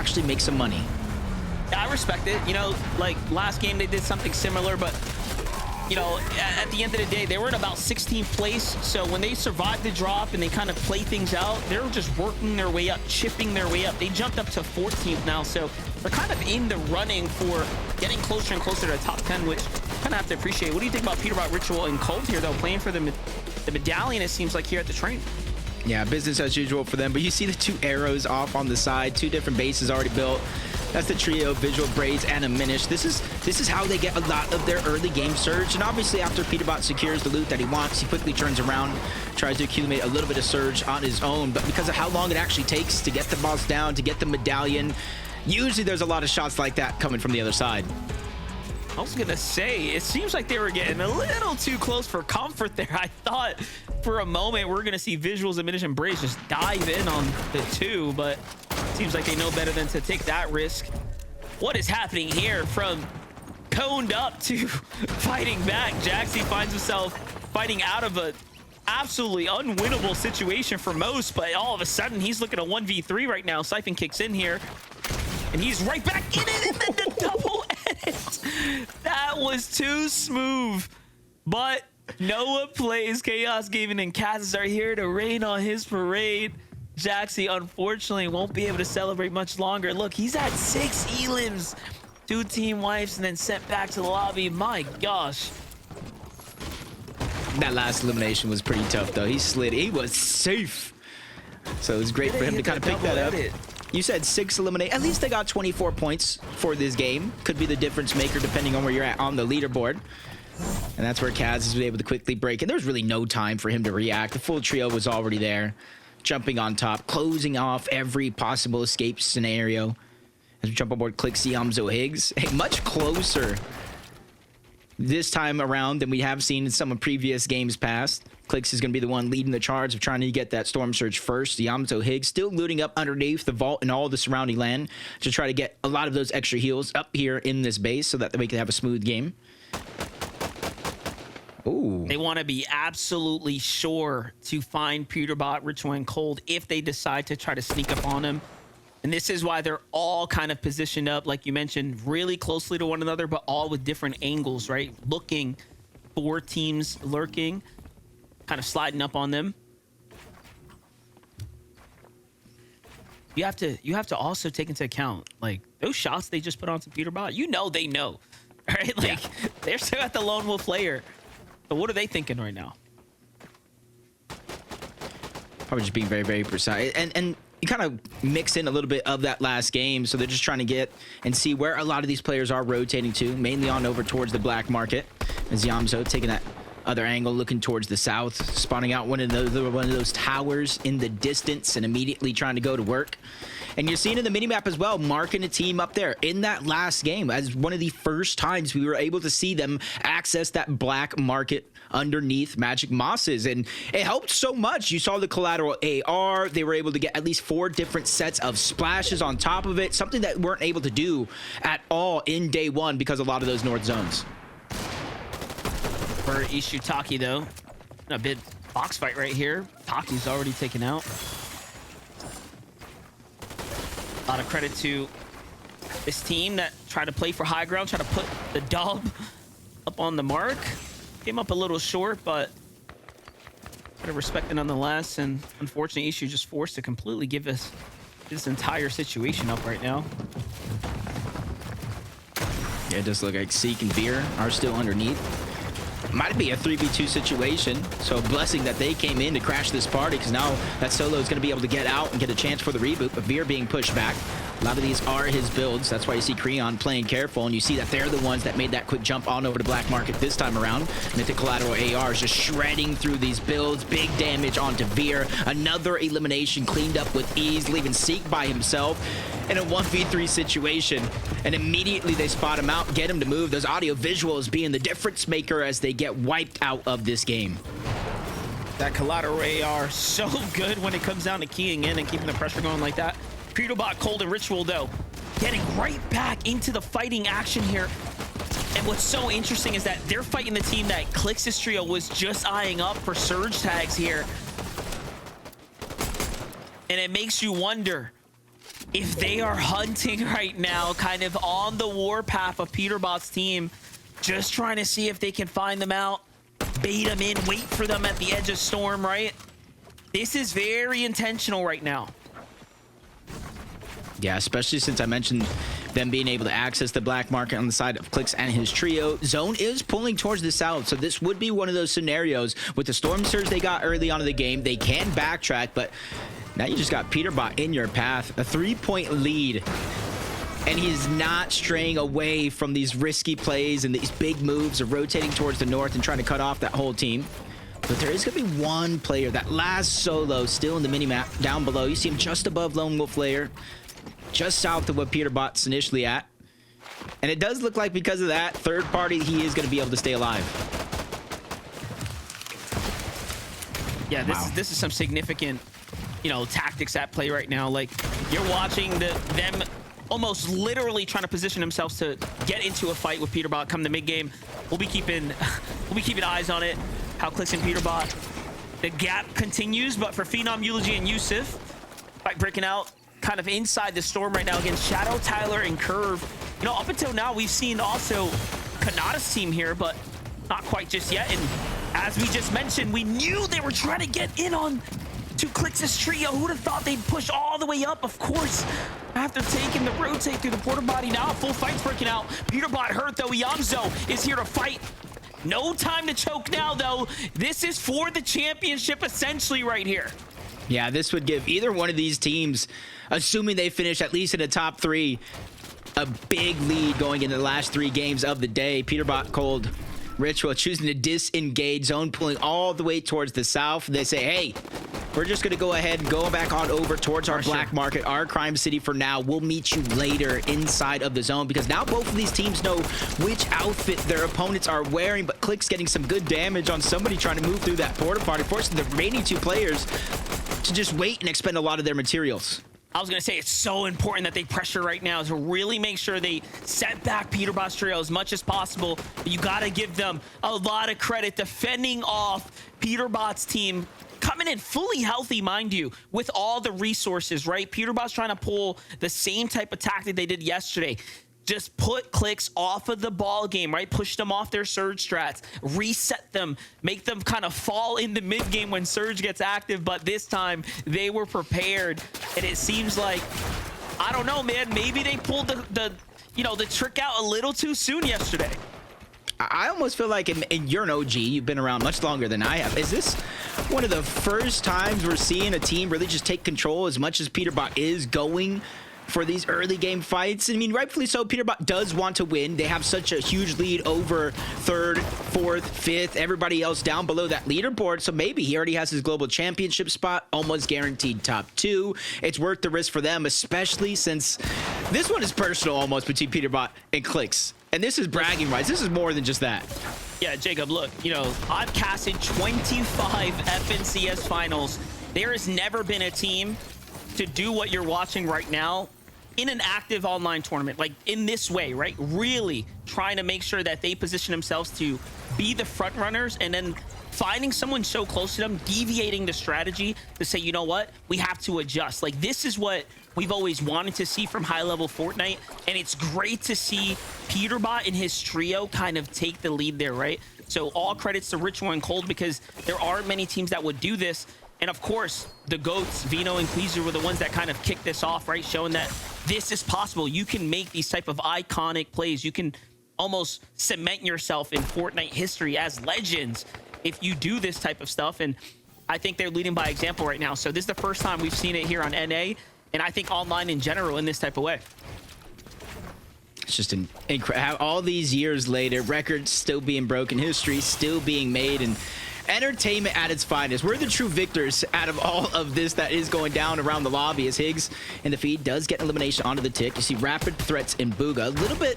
actually make some money. I respect it. You know, like last game they did something similar, but you know, at the end of the day, they were in about 16th place. So when they survived the drop and they kind of play things out, they were just working their way up, chipping their way up. They jumped up to 14th now, so they're kind of in the running for getting closer and closer to the top 10, which kind of have to appreciate. What do you think about peterbot, Ritual, and Cold here, though, playing for the medallion, it seems like, here at the train? Yeah, business as usual for them. But you see the 2 arrows off on the side, 2 different bases already built. That's the trio, Visual, Braids, and Diminish. This is how they get a lot of their early game surge. And obviously, after peterbot secures the loot that he wants, he quickly turns around, tries to accumulate a little bit of surge on his own. But because of how long it actually takes to get the boss down, to get the medallion, usually there's a lot of shots like that coming from the other side. I was gonna say, it seems like they were getting a little too close for comfort there. I thought for a moment we're gonna see Visuals, Diminish, and Braze just dive in on the 2, but it seems like they know better than to take that risk. What is happening here from coned up to fighting back? Jaxi finds himself fighting out of a absolutely unwinnable situation for most, but all of a sudden he's looking at a 1v3 right now. Siphon kicks in here and he's right back in it, and then the double edit. That was too smooth. But Noah plays, Chaos Gaming and Kazs are here to rain on his parade. Jaxi unfortunately won't be able to celebrate much longer. Look, he's at 6 elims, 2 team wipes, and then sent back to the lobby. My gosh. That last elimination was pretty tough, though. He slid. He was safe. So it was great for him to kind of pick that up. You said 6 eliminate. At least they got 24 points for this game. Could be the difference maker depending on where you're at on the leaderboard. And that's where Kaz was able to quickly break. And there was really no time for him to react. The full trio was already there. Jumping on top, closing off every possible escape scenario. As we jump aboard Click Siamzo Higgs. Hey, much closer this time around than we have seen in some of previous games past. Clicks is going to be the one leading the charge of trying to get that Storm Surge first. Yamato Higgs still looting up underneath the vault and all the surrounding land to try to get a lot of those extra heals up here in this base so that we can have a smooth game. Ooh. They want to be absolutely sure to find peterbot, Ritual, and Cold if they decide to try to sneak up on him. And this is why they're all kind of positioned up, like you mentioned, really closely to one another, but all with different angles, right? Looking for teams lurking, kind of sliding up on them. You have to also take into account, like, those shots they just put on some peterbot, you know they know, right? Like, they're still at the lone wolf layer. But what are they thinking right now? Probably just being very, very precise. And you kind of mix in a little bit of that last game, so they're just trying to get and see where a lot of these players are rotating to, mainly on over towards the black market. As Yamzo taking that other angle, looking towards the south, spawning out one of those towers in the distance and immediately trying to go to work. And you're seeing in the minimap as well, marking a team up there in that last game as one of the first times we were able to see them access that black market underneath Magic Mosses. And it helped so much. You saw the collateral AR. They were able to get at least 4 different sets of splashes on top of it, something that weren't able to do at all in day 1 because of a lot of those north zones. For Ishutaki, though, a bit box fight right here. Taki's already taken out. A lot of credit to this team that tried to play for high ground, try to put the dub up on the mark. Came up a little short, but out of respect it nonetheless. And unfortunately, Ishu just forced to completely give us this entire situation up right now. Yeah, it does look like Seek and Veer are still underneath. Might be a 3v2 situation, so a blessing that they came in to crash this party, because now that Solo is going to be able to get out and get a chance for the reboot, but Veer being pushed back. A lot of these are his builds. That's why you see Creon playing careful, and you see that they're the ones that made that quick jump on over to Black Market this time around. Mythic Collateral AR is just shredding through these builds. Big damage onto Veer. Another elimination cleaned up with ease, leaving Seek by himself in a 1v3 situation. And immediately they spot him out, get him to move. Those audio visuals being the difference maker as they get wiped out of this game. That Collateral AR, so good when it comes down to keying in and keeping the pressure going like that. peterbot, Cold, and Ritual, though, getting right back into the fighting action here. And what's so interesting is that they're fighting the team that Clix's trio was just eyeing up for surge tags here. And it makes you wonder, if they are hunting right now, kind of on the warpath of peterbot's team, just trying to see if they can find them out, bait them in, wait for them at the edge of storm, right? This is very intentional right now. Yeah, especially since I mentioned them being able to access the black market on the side of Clix and his trio. Zone is pulling towards the south, so this would be one of those scenarios with the storm surge they got early on in the game. They can backtrack, but now you just got peterbot in your path. A 3-point lead, and he's not straying away from these risky plays and these big moves of rotating towards the north and trying to cut off that whole team. But there is going to be one player, that last solo, still in the minimap down below. You see him just above Lone Wolf Lair, just south of what peterbot's initially at. And it does look like because of that third party, he is going to be able to stay alive. Yeah, this is some significant, you know, tactics at play right now. Like, you're watching them almost literally trying to position themselves to get into a fight with peterbot come the mid game. We'll be keeping eyes on it. How Clix and peterbot, the gap continues, but for Phenom, Eulogy, and Yusuf, fight breaking out kind of inside the storm right now against Shadow, Tyler, and Curve. You know, up until now, we've seen also Kanata's team here, but not quite just yet. And as we just mentioned, we knew they were trying to get in on to Clix's trio. Who would have thought they'd push all the way up? Of course, after taking the rotate through the porta body, now a full fight's breaking out. peterbot hurt, though. Yamzo is here to fight. No time to choke now, though. This is for the championship, essentially, right here. Yeah, this would give either one of these teams, assuming they finish at least in the top 3, a big lead going into the last 3 games of the day. peterbot, Cold, Ritual choosing to disengage. Zone pulling all the way towards the south. They say, hey, we're just going to go ahead and go back on over towards our black market, our crime city for now. We'll meet you later inside of the zone, because now both of these teams know which outfit their opponents are wearing. But Clix getting some good damage on somebody trying to move through that porta potty, forcing the remaining 2 players to just wait and expend a lot of their materials. I was going to say, it's so important that they pressure right now to really make sure they set back peterbot's trio as much as possible. You got to give them a lot of credit defending off peterbot's team, coming in fully healthy, mind you, with all the resources, right? peterbot's trying to pull the same type of tactic they did yesterday. Just put Clix off of the ball game, right? Push them off their Surge strats, reset them, make them kind of fall in the mid game when Surge gets active. But this time they were prepared, and it seems like, I don't know, man, maybe they pulled the trick out a little too soon yesterday. I almost feel like, and you're an OG, you've been around much longer than I have. Is this one of the first times we're seeing a team really just take control as much as peterbot is going for these early game fights? I mean, rightfully so, peterbot does want to win. They have such a huge lead over 3rd, 4th, 5th, everybody else down below that leaderboard. So maybe he already has his global championship spot, almost guaranteed top 2. It's worth the risk for them, especially since this one is personal almost between peterbot and Clix. And this is bragging rights. This is more than just that. Yeah, Jacob, look, you know, I've casted 25 FNCS finals. There has never been a team to do what you're watching right now in an active online tournament, like in this way, right? Really trying to make sure that they position themselves to be the front runners, and then finding someone so close to them, deviating the strategy to say, you know what, we have to adjust. Like, this is what we've always wanted to see from high-level Fortnite, and it's great to see peterbot and his trio kind of take the lead there, right? So all credits to Ritual and Cold, because there aren't many teams that would do this. And of course, the GOATs, Vino and Queezer, were the ones that kind of kicked this off, right? Showing that this is possible. You can make these type of iconic plays. You can almost cement yourself in Fortnite history as legends if you do this type of stuff. And I think they're leading by example right now. So this is the first time we've seen it here on NA, and I think online in general in this type of way. It's just incredible. All these years later, records still being broken, history still being made, and entertainment at its finest. We're the true victors out of all of this that is going down around the lobby, as Higgs in the feed does get elimination onto the tick. You see rapid threats in Booga. A little bit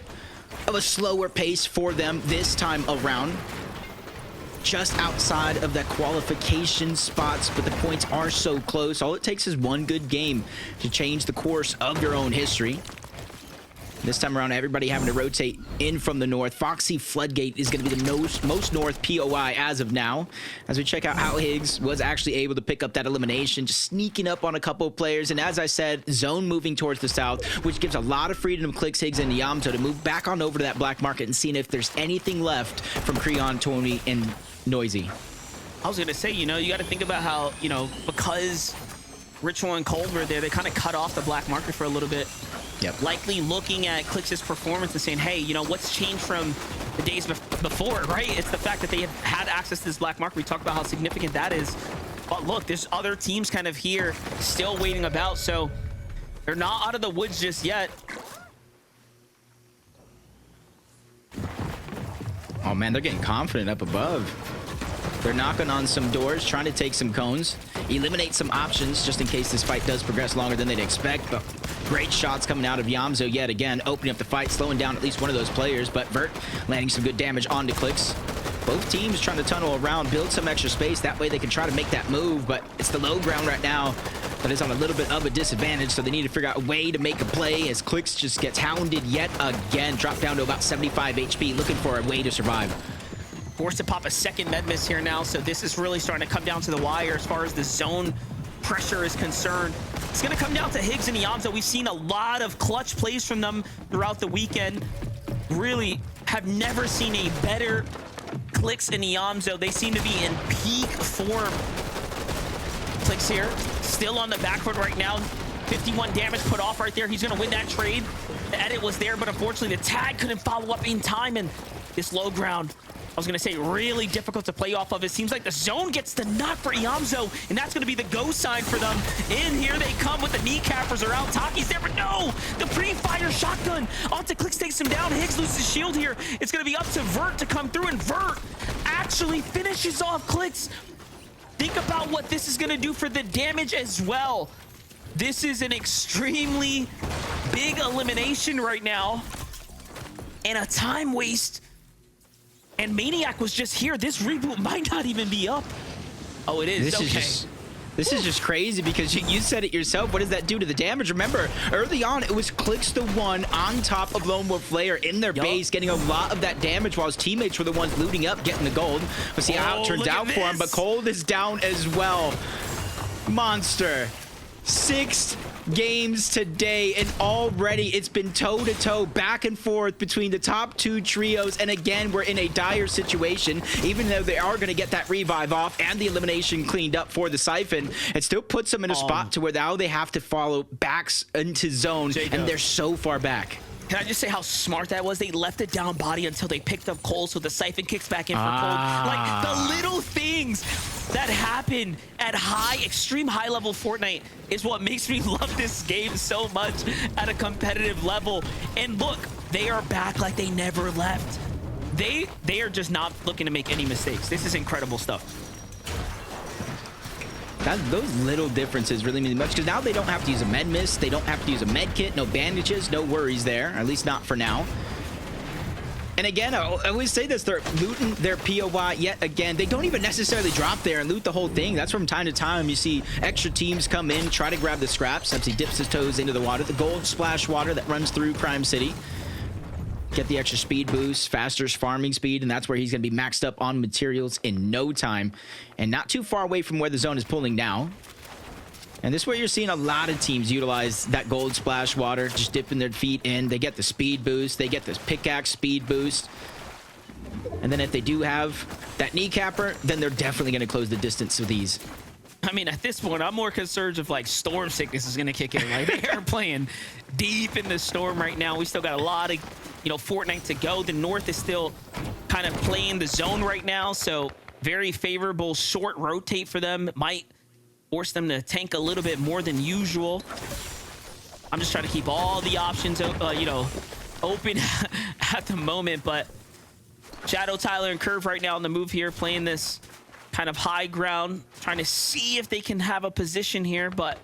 of a slower pace for them this time around. Just outside of that qualification spots, but the points are so close. All it takes is one good game to change the course of your own history. This time around, everybody having to rotate in from the north. Foxy Floodgate is going to be the most north POI as of now. As we check out how Higgs was actually able to pick up that elimination, just sneaking up on a couple of players. And as I said, zone moving towards the south, which gives a lot of freedom to Clicks, Higgs, and Yamto to move back on over to that black market and seeing if there's anything left from Creon, Tony, and Noisy. I was going to say, you know, you got to think about how, you know, because Ritual and Cold were there, they kind of cut off the black market for a little bit. Yep. Likely looking at Clix's performance and saying, hey, you know, what's changed from the days before, right? It's the fact that they have had access to this black market. We talked about how significant that is. But look, there's other teams kind of here still waiting about, so they're not out of the woods just yet. Oh man, they're getting confident up above. They're knocking on some doors, trying to take some cones, eliminate some options just in case this fight does progress longer than they'd expect. But great shots coming out of Yamzo yet again, opening up the fight, slowing down at least one of those players. But Vert landing some good damage onto Clicks. Both teams trying to tunnel around, build some extra space. That way they can try to make that move. But it's the low ground right now that is on a little bit of a disadvantage. So they need to figure out a way to make a play as Clicks just gets hounded yet again. Dropped down to about 75 HP, looking for a way to survive. Forced to pop a second med miss here now, so this is really starting to come down to the wire as far as the zone pressure is concerned. It's going to come down to Higgs and Yamzo. We've seen a lot of clutch plays from them throughout the weekend. Really have never seen a better Clicks and Yamzo. They seem to be in peak form. Clicks here, still on the back foot right now. 51 damage put off right there. He's going to win that trade. The edit was there, but unfortunately the tag couldn't follow up in time, and this low ground, I was going to say, really difficult to play off of. It seems like the zone gets the knock for Yamzo, and that's going to be the go sign for them. In here they come with the kneecappers are out. Taki's there, but no! The pre-fire shotgun onto Clicks takes him down. Higgs loses his shield here. It's going to be up to Vert to come through, and Vert actually finishes off Clicks. Think about what this is going to do for the damage as well. This is an extremely big elimination right now, and a time waste. And Maniac was just here. This reboot might not even be up. Oh, it is. This is just crazy because you said it yourself. What does that do to the damage? Remember, early on, it was Clicks the one on top of Lone Wolf Lair in their base, getting a lot of that damage while his teammates were the ones looting up, getting the gold. We'll see how it turns out for him, but Cold is down as well. Monster. 6 games today, and already it's been toe-to-toe, back and forth between the top 2 trios, and again, we're in a dire situation. Even though they are going to get that revive off and the elimination cleaned up for the Siphon, it still puts them in a spot to where now they have to follow backs into zone, and they're so far back. Can I just say how smart that was? They left it down body until they picked up Cole, so the Siphon kicks back in for Cole. Like, the little things that happen at extreme high level Fortnite is what makes me love this game so much at a competitive level. And look, they are back like they never left. They are just not looking to make any mistakes. This is incredible stuff. Those little differences really mean much, because now they don't have to use a med mist, they don't have to use a med kit, no bandages, no worries there, at least not for now. And again, I always say this, they're looting their POI yet again. They don't even necessarily drop there and loot the whole thing. That's from time to time you see extra teams come in, try to grab the scraps as he dips his toes into the water, the gold splash water that runs through Crime City. Get the extra speed boost, faster farming speed, and that's where he's going to be maxed up on materials in no time. And not too far away from where the zone is pulling now. And this is where you're seeing a lot of teams utilize that gold splash water, just dipping their feet in. They get the speed boost, they get this pickaxe speed boost. And then if they do have that kneecapper, then they're definitely going to close the distance with these. I mean, at this point, I'm more concerned if, like, storm sickness is going to kick in. Like, they're playing deep in the storm right now. We still got a lot of, you know, Fortnite to go. The North is still kind of playing the zone right now, so very favorable short rotate for them. Might force them to tank a little bit more than usual. I'm just trying to keep all the options, you know, open at the moment, but Shadow, Tyler, and Curve right now on the move here, playing this kind of high ground, trying to see if they can have a position here, but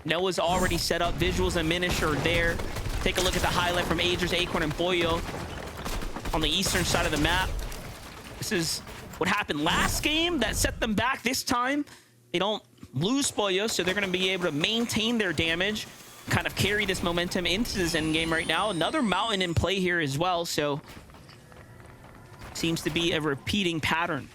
Noah's already set up. Visuals and Minish are there. Take a look at the highlight from Agers, Acorn, and Boyo on the eastern side of the map. This is what happened last game that set them back. This time, they don't lose Boyo, so they're going to be able to maintain their damage. kind of carry this momentum into this end game right now. Another mountain in play here as well, so seems to be a repeating pattern.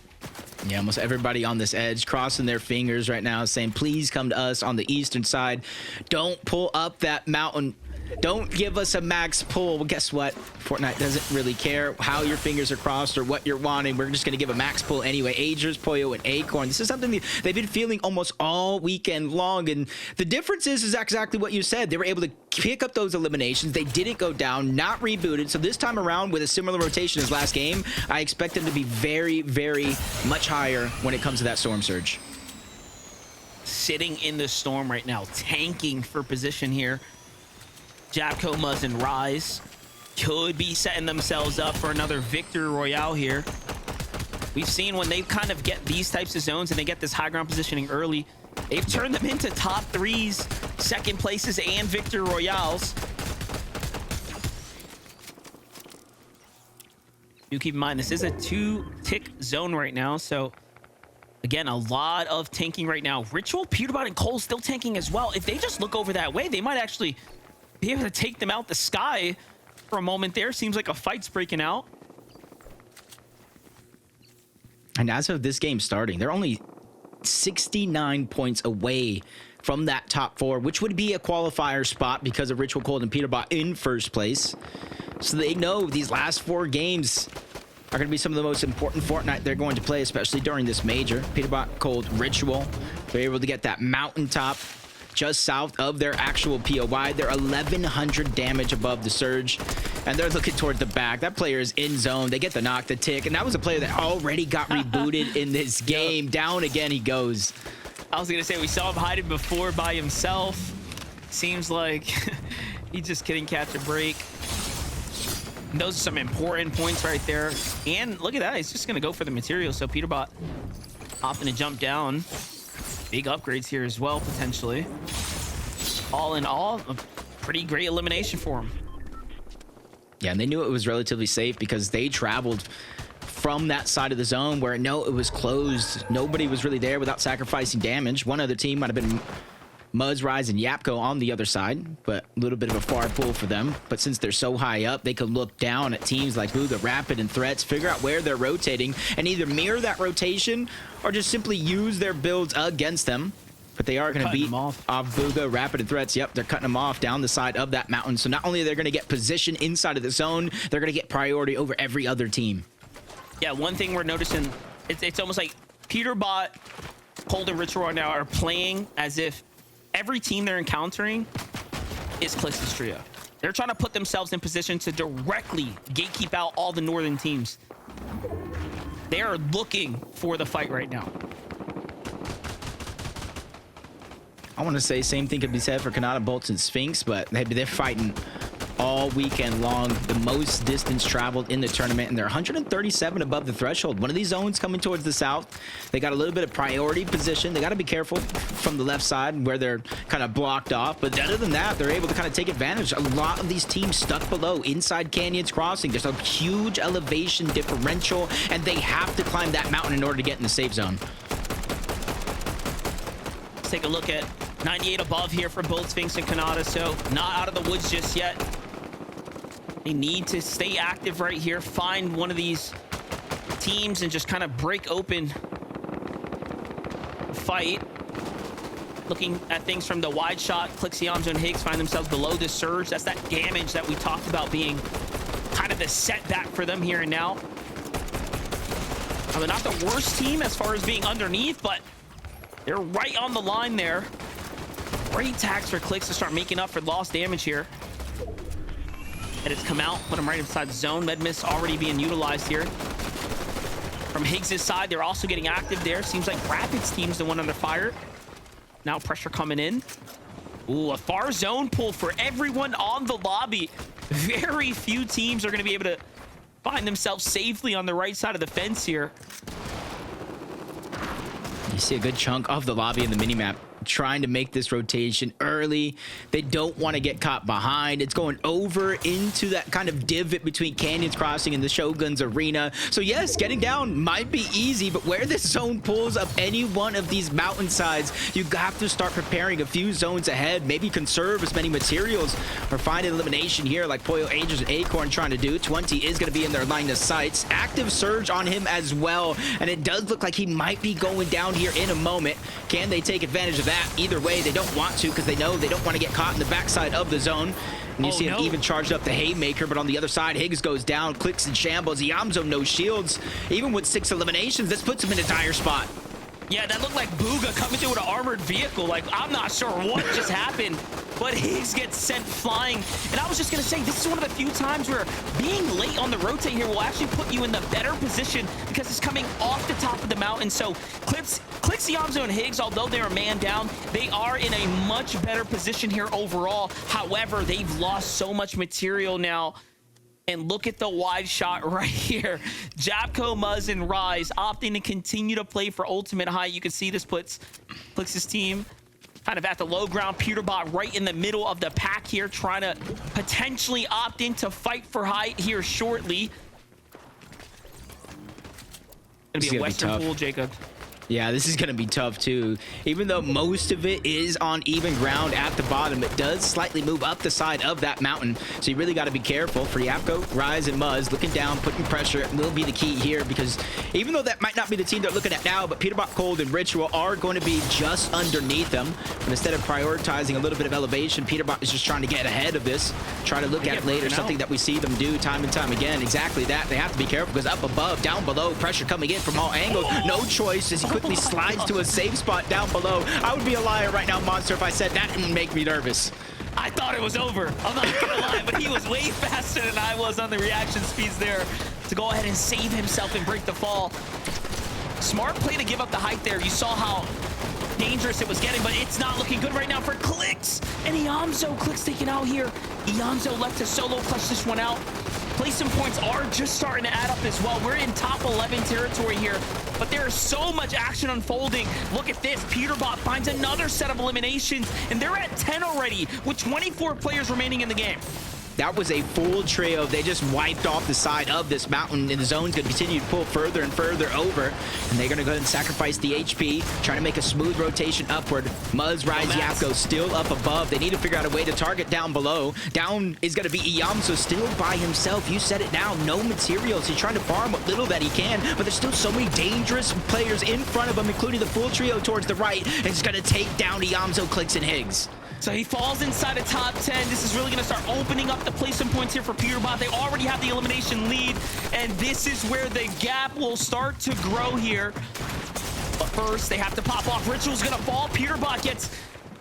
Yeah, almost everybody on this edge crossing their fingers right now, saying, please come to us on the eastern side. Don't pull up that mountain. Don't give us a max pull. Well, guess what? Fortnite doesn't really care how your fingers are crossed or what you're wanting. We're just going to give a max pull anyway. Agers, Pollo, and Acorn. This is something they've been feeling almost all weekend long. And the difference is exactly what you said. They were able to pick up those eliminations. They didn't go down, not rebooted. So this time around, with a similar rotation as last game, I expect them to be very, very much higher when it comes to that storm surge. Sitting in the storm right now, tanking for position here. Japco, Muzz, and Rise could be setting themselves up for another victory royale here. We've seen when they kind of get these types of zones and they get this high ground positioning early, they've turned them into top 3s, second places, and victory royales. Do keep in mind, this is a 2-tick zone right now, so again, a lot of tanking right now. Ritual, peterbot, and Cole still tanking as well. If they just look over that way, they might actually be able to take them out the sky for a moment there. Seems like a fight's breaking out. And as of this game starting, they're only 69 points away from that top 4, which would be a qualifier spot because of Ritual, Cold, and peterbot in first place. So they know these last 4 games are going to be some of the most important Fortnite they're going to play, especially during this major. Peterbot, Cold, Ritual. They're able to get that mountaintop just south of their actual POI. They're 1,100 damage above the surge, and they're looking toward the back. That player is in zone. They get the knock, the tick, and that was a player that already got rebooted in this game. Down again he goes. I was gonna say, we saw him hiding before by himself. Seems like he just couldn't catch a break. And those are some important points right there. And look at that, he's just gonna go for the material. So peterbot opting to jump down. Big upgrades here as well, potentially. All in all, a pretty great elimination for him. Yeah, and they knew it was relatively safe because they traveled from that side of the zone where no, it was closed. Nobody was really there without sacrificing damage. One other team might have been Muzz, Rise, and Yapko on the other side, but a little bit of a far pull for them. But since they're so high up, they could look down at teams like Booga, Rapid, and Threats, figure out where they're rotating, and either mirror that rotation or just simply use their builds against them. But they are going to beat off Booga, Rapid, and Threats. Yep, they're cutting them off down the side of that mountain. So not only are they going to get position inside of the zone, they're going to get priority over every other team. Yeah, one thing we're noticing, it's almost like peterbot, Cold, and Ritual right now are playing as if every team they're encountering is Clix's trio. They're trying to put themselves in position to directly gatekeep out all the northern teams. They are looking for the fight right now. I want to say same thing could be said for Kanata, Bolts, and Sphinx, but they're fighting all weekend long. The most distance traveled in the tournament, and they're 137 above the threshold. One of these zones coming towards the south. They got a little bit of priority position. They got to be careful from the left side where they're kind of blocked off. But other than that, they're able to kind of take advantage. A lot of these teams stuck below inside Canyons Crossing. There's a huge elevation differential, and they have to climb that mountain in order to get in the safe zone. Let's take a look at 98 above here for both Sphinx and Kanata, so not out of the woods just yet. They need to stay active right here, find one of these teams and just kind of break open the fight. Looking at things from the wide shot, Clixiamzo and Higgs find themselves below this surge. That's that damage that we talked about being kind of the setback for them here and now. They're not the worst team as far as being underneath, but they're right on the line there. Great tags for Clix to start making up for lost damage here. And it's come out, put him right inside the zone. Med Mist already being utilized here. From Higgs' side, they're also getting active there. Seems like Rapid's team's the one under fire. Now pressure coming in. Ooh, a far zone pull for everyone on the lobby. Very few teams are going to be able to find themselves safely on the right side of the fence here. You see a good chunk of the lobby in the minimap trying to make this rotation early. They don't want to get caught behind. It's going over into that kind of divot between Canyons Crossing and the Shogun's Arena. So yes, getting down might be easy, but where this zone pulls up any one of these mountainsides, you have to start preparing a few zones ahead, maybe conserve as many materials or find an elimination here like Pollo Angels and Acorn trying to do. 20 is going to be in their line of sights. Active surge on him as well, and it does look like he might be going down here in a moment. Can they take advantage of that? Either way, they don't want to because they know they don't want to get caught in the backside of the zone. And you see him even charged up the Haymaker, but on the other side, Higgs goes down, clicks and shambles. Iamzo no shields. Even with 6 eliminations, this puts him in a dire spot. Yeah, that looked like Booga coming through with an armored vehicle. Like, I'm not sure what just happened, but Higgs gets sent flying. And I was just going to say, this is one of the few times where being late on the rotate here will actually put you in the better position because it's coming off the top of the mountain. So Clicks, Iamzo, and Higgs, although they are man down, they are in a much better position here overall. However, they've lost so much material now. And look at the wide shot right here. Japco, Muzz, and Rise opting to continue to play for ultimate height. You can see this puts Clix's team kind of at the low ground. Peterbot right in the middle of the pack here, trying to potentially opt in to fight for height here shortly. Gonna be a Western pool, Jacob. Yeah, this is going to be tough too. Even though most of it is on even ground at the bottom, it does slightly move up the side of that mountain. So you really got to be careful. For Yapko, Rise, and Muzz, looking down, putting pressure will be the key here, because even though that might not be the team they're looking at now, but Peterbot, Cold, and Ritual are going to be just underneath them. But instead of prioritizing a little bit of elevation, Peterbot is just trying to get ahead of this, try to look at it later, something that we see them do time and time again. Exactly that. They have to be careful because up above, down below, pressure coming in from all angles. No choice as he quickly slides to a safe spot down below. I would be a liar right now, Monster, if I said that didn't make me nervous. I thought it was over. I'm not gonna lie, but he was way faster than I was on the reaction speeds there to go ahead and save himself and break the fall. Smart play to give up the height there. You saw how dangerous it was getting, but it's not looking good right now for Clicks. And Iamzo, Clicks taken out here. Iamzo left to solo clutch this one out. Placement points are just starting to add up as well. We're in top 11 territory here, but there is so much action unfolding. Look at this. Peterbot finds another set of eliminations, and they're at 10 already with 24 players remaining in the game. That was a full trio. They just wiped off the side of this mountain, and the zone's going to continue to pull further and further over. And they're going to go ahead and sacrifice the HP, trying to make a smooth rotation upward. Muzz, Rise, Yapko still up above. They need to figure out a way to target down below. Down is going to be Iamzo still by himself. You said it now. No materials. He's trying to farm what little that he can, but there's still so many dangerous players in front of him, including the full trio towards the right. And it's going to take down Iamzo, Clicks, and Higgs. So he falls inside the top 10. This is really going to start opening up the placement points here for Peterbot. They already have the elimination lead, and this is where the gap will start to grow here. But first, they have to pop off. Ritual's going to fall. Peterbot gets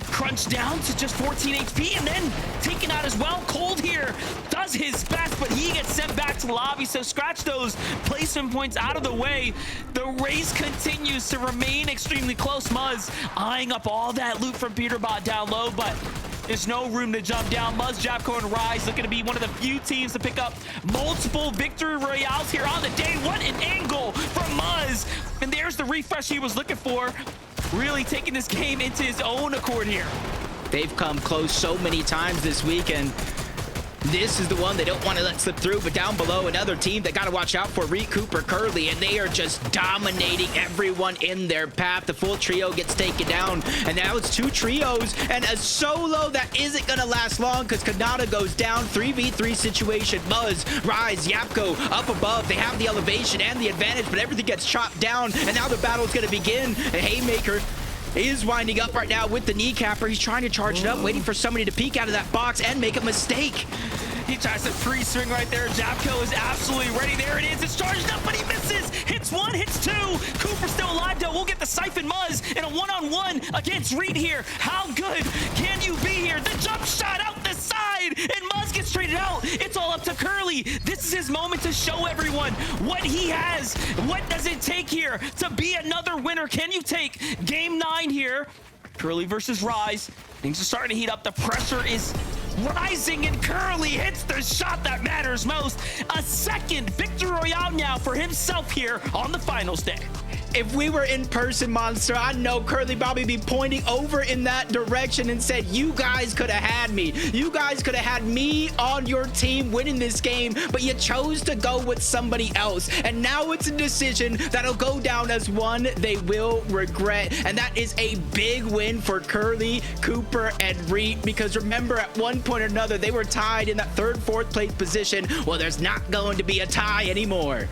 crunched down to just 14 HP and then taken out as well. Cold here does his best, but he gets sent back to the lobby. So scratch those placement points out of the way. The race continues to remain extremely close. Muzz eyeing up all that loot from Peterbot down low, but there's no room to jump down. Muzz, Japco, and Rise looking to be one of the few teams to pick up multiple victory royales here on the day. What an angle from Muzz. And there's the refresh he was looking for. Really taking this game into his own accord here. They've come close so many times this week, and this is the one they don't want to let slip through. But down below, another team that got to watch out for, Reed, Cooper, Curly, and they are just dominating everyone in their path. The full trio gets taken down, and now it's 2 trios and a solo that isn't going to last long because Kanata goes down. 3v3 situation. Muzz, Rise, Yapko up above. They have the elevation and the advantage, but everything gets chopped down, and now the battle's going to begin. And Haymaker is winding up right now with the kneecapper. He's trying to charge it up, waiting for somebody to peek out of that box and make a mistake. He tries to free swing right there. Japco is absolutely ready. There it is. It's charged up, but he misses. Hits 1, hits 2. Cooper still alive, though. We'll get the Siphon Muzz in a one-on-one against Reed here. How good can you be here? The jump shot out the side, and Muzz gets traded out. It's all up to Curly. This is his moment to show everyone what he has. What does it take here to be another winner? Can you take game 9 here? Curly versus Rise. Things are starting to heat up. The pressure is rising, and Curly hits the shot that matters most. A second victory royale now for himself here on the finals day. if we were in person, Monster, I know Curly Bobby be pointing over in that direction and said, you guys could have had me. You guys could have had me on your team winning this game, but you chose to go with somebody else. And now it's a decision that'll go down as one they will regret. And that is a big win for Curly, Cooper, and Reet, because remember, at one point or another, they were tied in that third, fourth place position. Well, there's not going to be a tie anymore.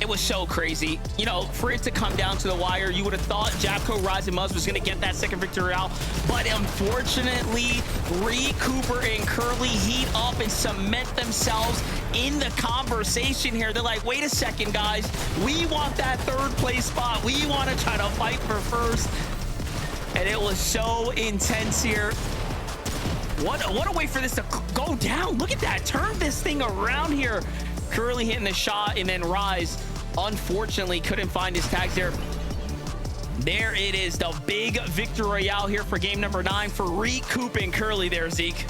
It was so crazy, you know, for it to come down to the wire. You would have thought Japco Rising Muzz was going to get that second victory out, but unfortunately, Reed, Cooper, and Curly heat up and cement themselves in the conversation here. They're like, wait a second, guys, we want that third place spot. We want to try to fight for first, and it was so intense here. What a way for this to go down. Look at that, turn this thing around here. Curly hitting the shot, and then Rise unfortunately couldn't find his tags there. There it is, the big victory royale here for game number 9 for Reed, Coop, and Curly there, Zeke.